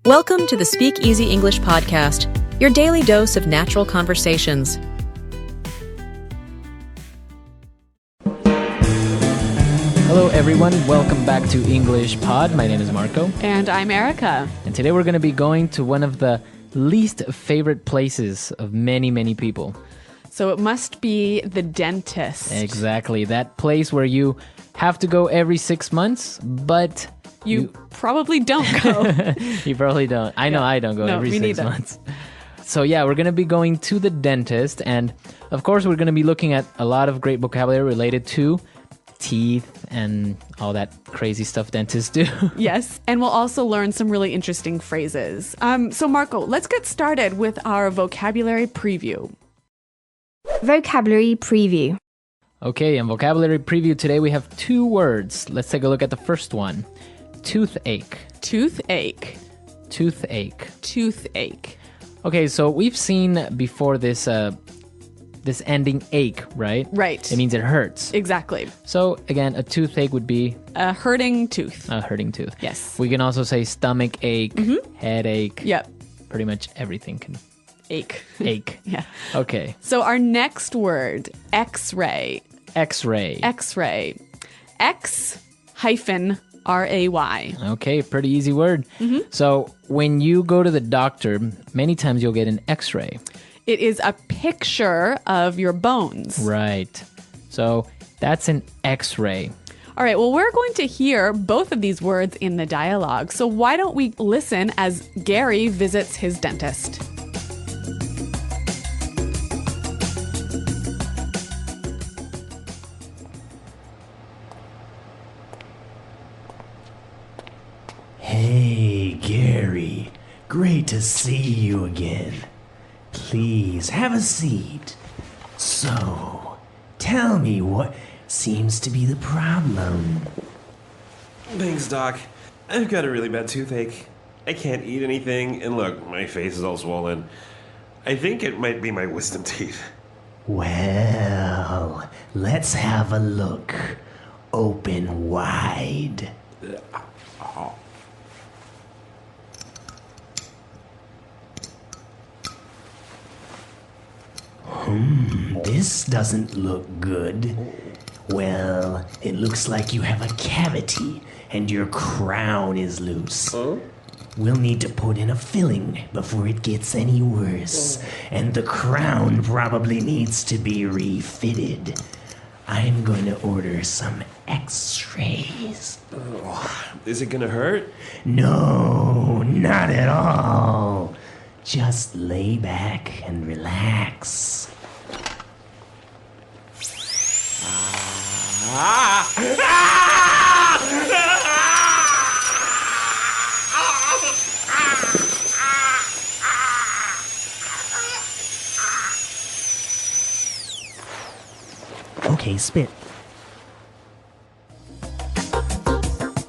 Welcome to the SpeakEasy English podcast, your daily dose of natural conversations. Hello everyone, welcome back to English Pod. My name is Marco. And I'm Erica. And today we're going to be going to one of the least favorite places of many people. So it must be the dentist. Exactly, that place where you have to go every 6 months, but... You probably don't go. You probably don't. I know I don't go every 6 months. So yeah, we're going to be going to the dentist, and of course we're going to be looking at a lot of great vocabulary related to teeth and all that crazy stuff dentists do. Yes, and we'll also learn some really interesting phrases. So Marco, let's get started with our vocabulary preview. Vocabulary preview. Okay, in vocabulary preview today we have 2 words. Let's take a look at the first one. Toothache. Toothache. Toothache. Toothache. Okay, so we've seen before this this ending ache, right? Right. It means it hurts. Exactly. So again, a toothache would be A hurting tooth. a hurting tooth. Yes. We can also say stomach ache, headache. Yep. Pretty much everything can Ache. ache. Yeah. Okay. So our next word, X-ray. X-ray. X-ray. X-ray. Okay, pretty easy word. So when you go to the doctor, many times you'll get an X-ray. It is a picture of your bones. Right. So that's an X-ray. All right, well, we're going to hear both of these words in the dialogue. So why don't we listen as Gary visits his dentist? Hey, Gary. Great to see you again. Please, have a seat. So, tell me what seems to be the problem. Thanks, Doc. I've got a really bad toothache. I can't eat anything, and look, my face is all swollen. I think it might be my wisdom teeth. Well, let's have a look. Open wide. This doesn't look good. Well, it looks like you have a cavity and your crown is loose. We'll need to put in a filling before it gets any worse, and the crown probably needs to be refitted. I'm going to order some x-rays. Is it gonna hurt? No, not at all. Just lay back and relax. Okay, spit.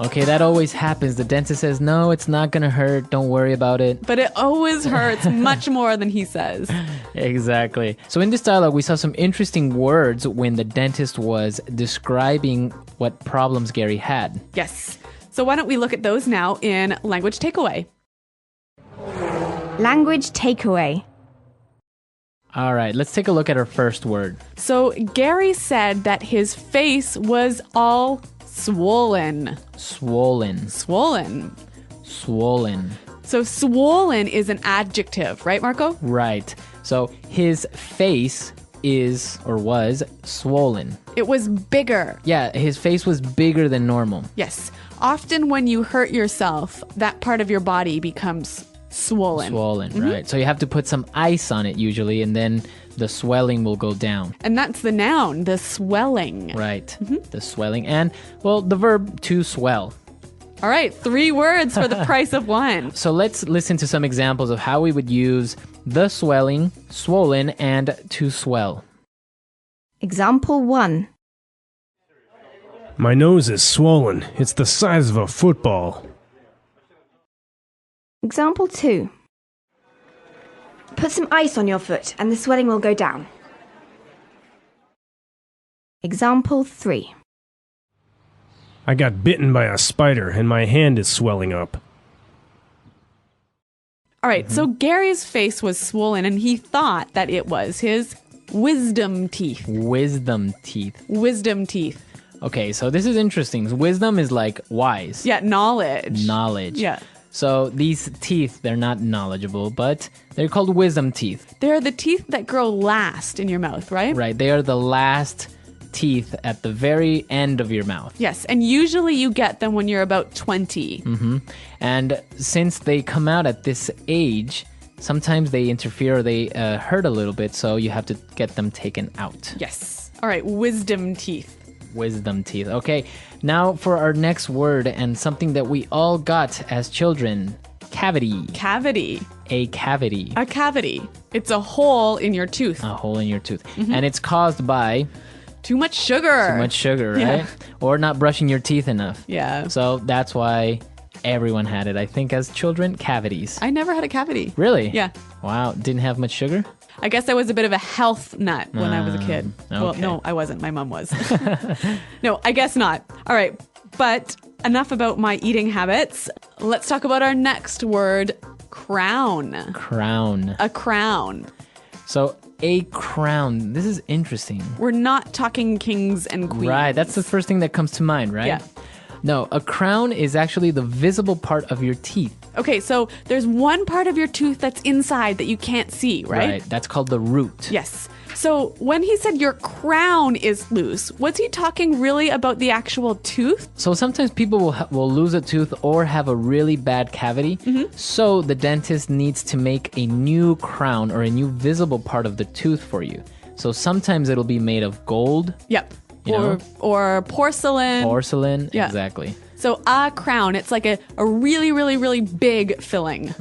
Okay, that always happens. The dentist says, no, it's not going to hurt. Don't worry about it. But it always hurts much more than he says. Exactly. So in this dialogue, we saw some interesting words when the dentist was describing what problems Gary had. Yes. So why don't we look at those now in Language Takeaway? Language takeaway. All right, let's take a look at our first word. So Gary said that his face was all swollen. Swollen. Swollen. Swollen. So swollen is an adjective, right, Marco? Right. So his face is or was swollen. It was bigger. Yeah, his face was bigger than normal. Yes. Often when you hurt yourself, that part of your body becomes swollen. Swollen, right. So you have to put some ice on it usually, and then the swelling will go down. And that's the noun, the swelling. Right. The swelling. And, well, the verb to swell. All right, 3 words for the price of 1. So let's listen to some examples of how we would use the swelling, swollen, and to swell. Example 1. My nose is swollen. It's the size of a football. Example 2. Put some ice on your foot and the swelling will go down. Example 3. I got bitten by a spider and my hand is swelling up. All right, so Gary's face was swollen and he thought that it was his wisdom teeth. Wisdom teeth. Wisdom teeth. Okay, so this is interesting. Wisdom is like wise. Yeah, knowledge. Knowledge. Yeah. So these teeth, they're not knowledgeable, but they're called wisdom teeth. They're the teeth that grow last in your mouth, right? Right. They are the last teeth at the very end of your mouth. Yes, and usually you get them when you're about 20. And since they come out at this age, sometimes they interfere or they hurt a little bit, so you have to get them taken out. Yes. All right, wisdom teeth. Wisdom teeth. Okay, now for our next word and something that we all got as children. Cavity. Cavity. A cavity. A cavity. It's a hole in your tooth. A hole in your tooth. And it's caused by Too much sugar. too much sugar, right? Yeah. Or not brushing your teeth enough. Yeah. So that's why everyone had it. I think as children, cavities. I never had a cavity. Really? Yeah. Wow. Didn't have much sugar? I guess I was a bit of a health nut when I was a kid. Well, okay. no, I wasn't. My mom was. No, I guess not. All right. But enough about my eating habits. Let's talk about our next word, crown. Crown. A crown. So a crown. This is interesting. We're not talking kings and queens. Right. That's the first thing that comes to mind, right? Yeah. No, a crown is actually the visible part of your teeth. Okay, so there's one part of your tooth that's inside that you can't see, right? That's called the root. Yes. So when he said your crown is loose, was he talking really about the actual tooth? So sometimes people will lose a tooth or have a really bad cavity. So the dentist needs to make a new crown or a new visible part of the tooth for you. So sometimes it'll be made of gold. Yep. You know? Or porcelain. Porcelain. Yeah. Exactly. So a crown, it's like a really, really, really big filling.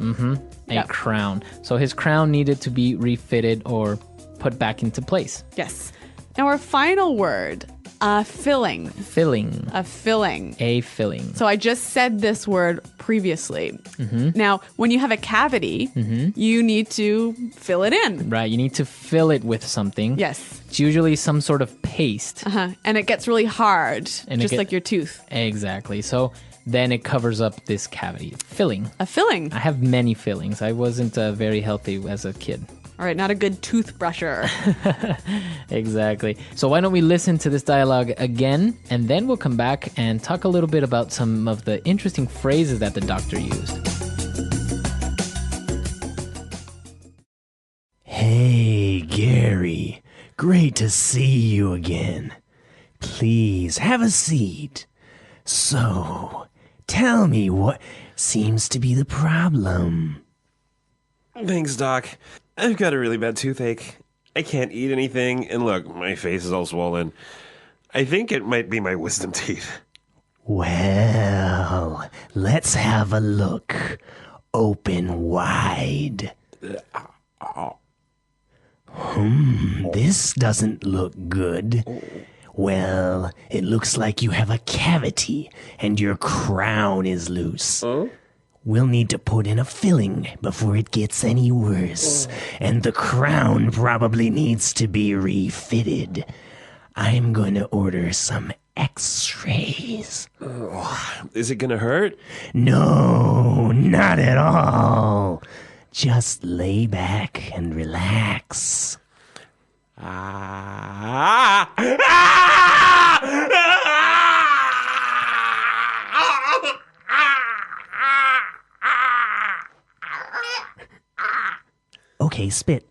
A crown. So his crown needed to be refitted or put back into place. Yes. Now our final word, a filling. Filling. A filling. A filling. So I just said this word previously. Now, when you have a cavity, you need to fill it in. Right. You need to fill it with something. Yes. It's usually some sort of paste. And it gets really hard, And just like your tooth. Exactly. So then it covers up this cavity. Filling. A filling. I have many fillings. I wasn't very healthy as a kid. All right, not a good toothbrusher. Exactly. So why don't we listen to this dialogue again, and then we'll come back and talk a little bit about some of the interesting phrases that the doctor used. Hey, Gary. Great to see you again. Please, have a seat. So, tell me what seems to be the problem. Thanks, Doc. I've got a really bad toothache. I can't eat anything, and look, my face is all swollen. I think it might be my wisdom teeth. Well, let's have a look. Open wide. This doesn't look good. Well, it looks like you have a cavity and your crown is loose. We'll need to put in a filling before it gets any worse. And the crown probably needs to be refitted. I'm going to order some x-rays. Is it gonna hurt? No, not at all. Just lay back and relax. Okay, spit.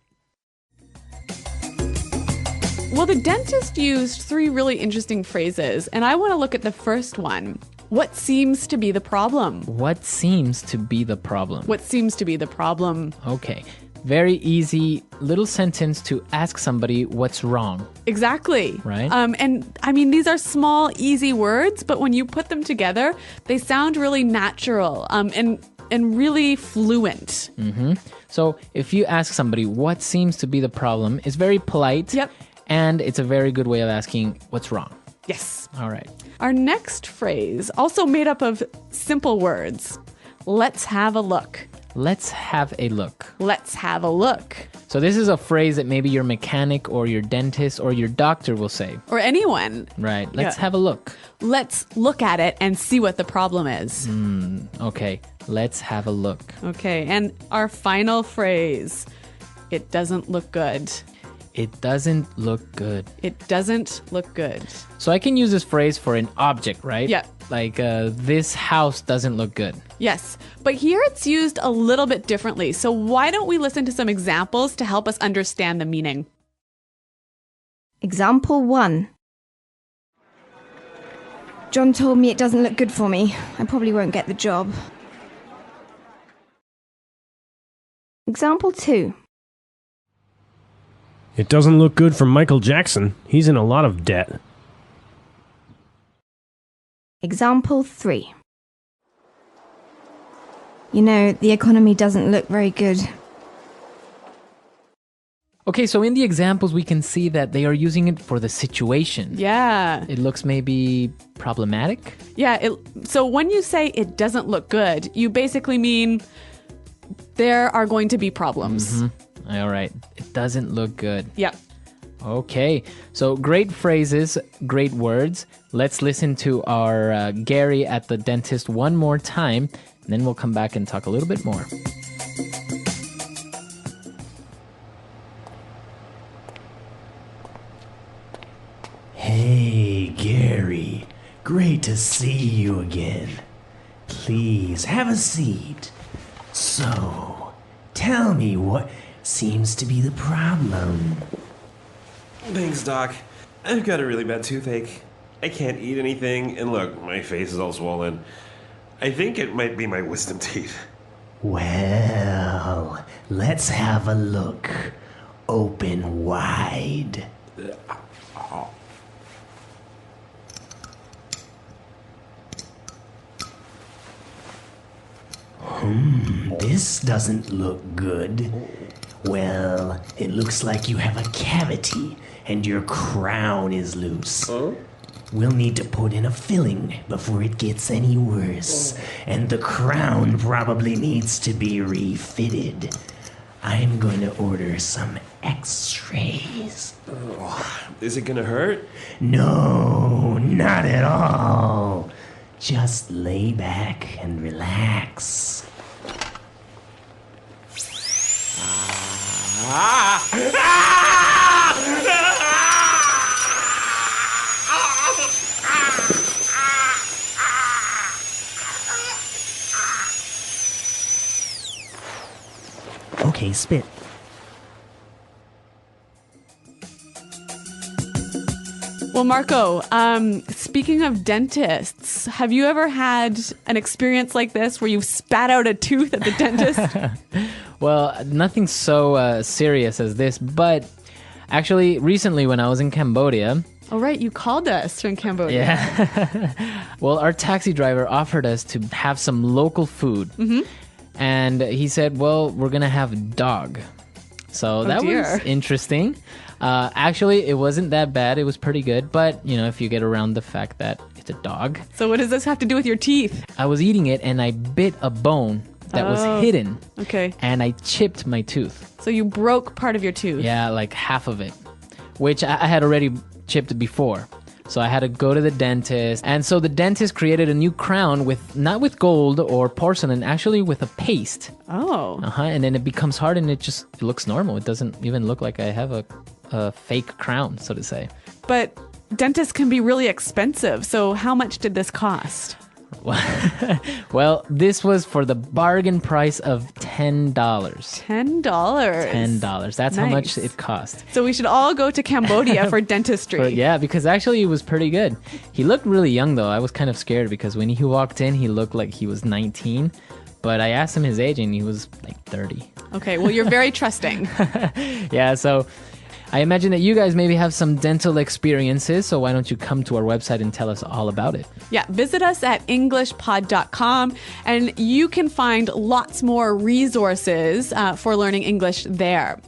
Well, the dentist used 3 really interesting phrases, and I want to look at the first one. What seems to be the problem? What seems to be the problem? What seems to be the problem? Okay. Very easy little sentence to ask somebody what's wrong. Exactly. Right. And I mean, these are small, easy words, but when you put them together, they sound really natural and really fluent. So if you ask somebody what seems to be the problem, it's very polite. Yep. And it's a very good way of asking what's wrong. Yes. All right. Our next phrase, also made up of simple words. Let's have a look. Let's have a look. Let's have a look. So this is a phrase that maybe your mechanic or your dentist or your doctor will say. Or anyone. Right. Let's have a look. Let's look at it and see what the problem is. Okay. Let's have a look. Okay. And our final phrase. It doesn't look good. It doesn't look good. It doesn't look good. So I can use this phrase for an object, right? Yeah. Like, this house doesn't look good. Yes. But here it's used a little bit differently. So why don't we listen to some examples to help us understand the meaning? Example 1. John told me it doesn't look good for me. I probably won't get the job. Example 2. It doesn't look good for Michael Jackson. He's in a lot of debt. Example 3. You know, the economy doesn't look very good. Okay, so in the examples, we can see that they are using it for the situation. Yeah. It looks maybe problematic. Yeah. So when you say it doesn't look good, you basically mean there are going to be problems. All right. It doesn't look good. Yeah. Okay. So great phrases, great words. Let's listen to our Gary at the dentist one more time, and then we'll come back and talk a little bit more. Hey, Gary. Great to see you again. Please, have a seat. So, tell me what seems to be the problem. Thanks, Doc. I've got a really bad toothache. I can't eat anything, and look, my face is all swollen. I think it might be my wisdom teeth. Well, let's have a look. Open wide. This doesn't look good. Well, it looks like you have a cavity and your crown is loose. We'll need to put in a filling before it gets any worse. And the crown probably needs to be refitted. I'm going to order some x-rays. Is it gonna hurt? No, not at all. Just lay back and relax. Okay, spit. Well, Marco, speaking of dentists, have you ever had an experience like this where you spat out a tooth at the dentist? Well, nothing so serious as this, but actually recently when I was in Cambodia... Oh, right. You called us from Cambodia. Yeah. Well, our taxi driver offered us to have some local food. And he said, well, we're going to have dog. So that was interesting. Actually, it wasn't that bad. It was pretty good. But, you know, if you get around the fact that it's a dog. So what does this have to do with your teeth? I was eating it and I bit a bone that was hidden. Okay. And I chipped my tooth. So you broke part of your tooth. Yeah, like half of it, which I had already chipped before. So I had to go to the dentist. And so the dentist created a new crown with not with gold or porcelain, actually with a paste. Oh. And then it becomes hard and it looks normal. It doesn't even look like I have a fake crown, so to say. But dentists can be really expensive. So how much did this cost? Well, this was for the bargain price of $10. $10. $10. That's how much Nice. it cost. So we should all go to Cambodia for dentistry. But yeah, because actually it was pretty good. He looked really young though. I was kind of scared because when he walked in, he looked like he was 19. But I asked him his age and he was like 30. Okay, well, you're very trusting. Yeah, so I imagine that you guys maybe have some dental experiences, so why don't you come to our website and tell us all about it? Yeah, visit us at EnglishPod.com and you can find lots more resources for learning English there.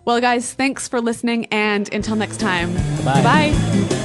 Well, guys, thanks for listening, and until next time, Bye. Bye.